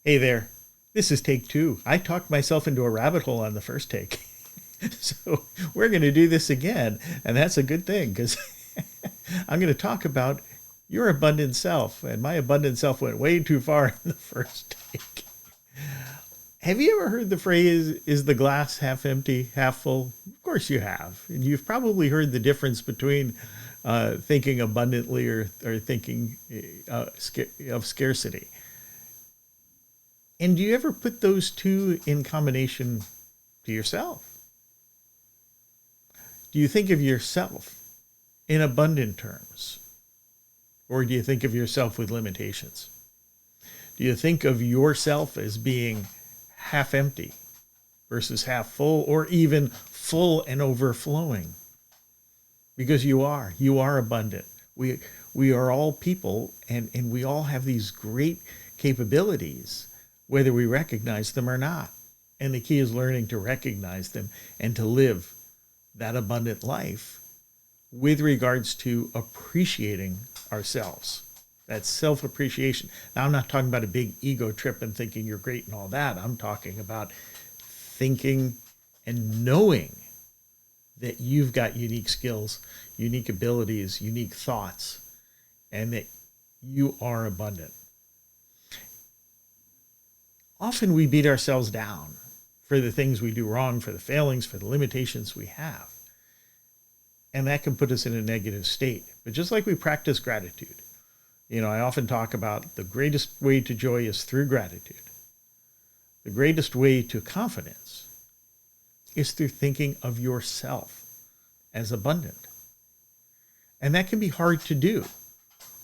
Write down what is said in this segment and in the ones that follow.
Hey there. This is take two. I talked myself into a rabbit hole on the first take. So we're going to do this again. And that's a good thing because I'm going to talk about your abundant self. And my abundant self went way too far in the first take. Have you ever heard the phrase, is the glass half empty, half full? Of course you have. And you've probably heard the difference between thinking abundantly or thinking of scarcity. And do you ever put those two in combination to yourself? Do you think of yourself in abundant terms? Or do you think of yourself with limitations? Do you think of yourself as being half empty versus half full, or even full and overflowing? Because you are abundant. We are all people, and we all have these great capabilities, whether we recognize them or not. And the key is learning to recognize them and to live that abundant life with regards to appreciating ourselves. That's self-appreciation. Now, I'm not talking about a big ego trip and thinking you're great and all that. I'm talking about thinking and knowing that you've got unique skills, unique abilities, unique thoughts, and that you are abundant. Often we beat ourselves down for the things we do wrong, for the failings, for the limitations we have. And that can put us in a negative state. But just like we practice gratitude, I often talk about the greatest way to joy is through gratitude. The greatest way to confidence is through thinking of yourself as abundant. And that can be hard to do,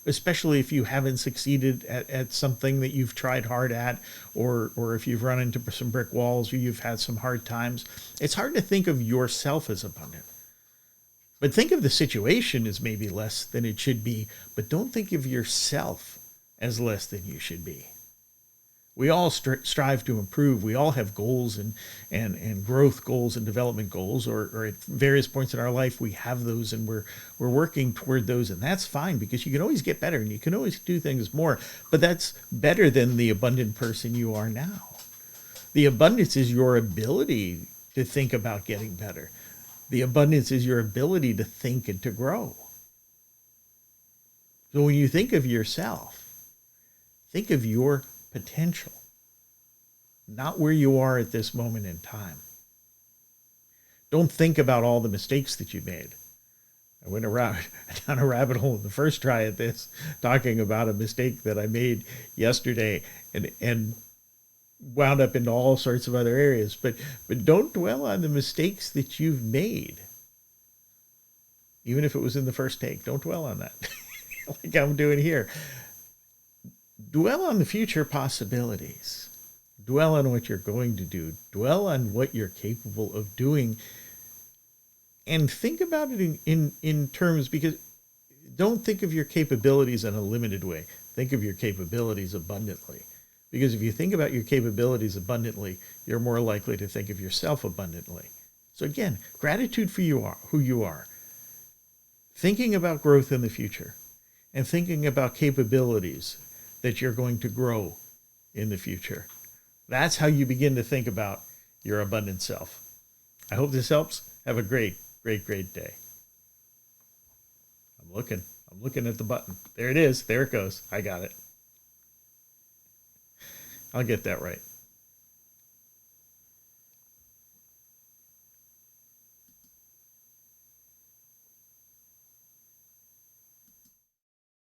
especially if you haven't succeeded at something that you've tried hard at, or if you've run into some brick walls or you've had some hard times. It's hard to think of yourself as abundant. But think of the situation as maybe less than it should be, but don't think of yourself as less than you should be. We all strive to improve. We all have goals and growth goals and development goals, or at various points in our life, we have those and we're working toward those. And that's fine, because you can always get better and you can always do things more. But that's better than the abundant person you are now. The abundance is your ability to think about getting better. The abundance is your ability to think and to grow. So when you think of yourself, think of your potential, not where you are at this moment in time. Don't think about all the mistakes that you made. I went down a rabbit hole in the first try at this, talking about a mistake that I made yesterday and wound up into all sorts of other areas. But don't dwell on the mistakes that you've made. Even if it was in the first take, don't dwell on that like I'm doing here. Dwell on the future possibilities. Dwell on what you're going to do. Dwell on what you're capable of doing. And think about it in terms, because don't think of your capabilities in a limited way. Think of your capabilities abundantly. Because if you think about your capabilities abundantly, you're more likely to think of yourself abundantly. So again, gratitude for who you are. Thinking about growth in the future and thinking about capabilities that you're going to grow in the future. That's how you begin to think about your abundant self. I hope this helps. Have a great, great, great day. I'm looking at the button. There it is. There it goes. I got it. I'll get that right.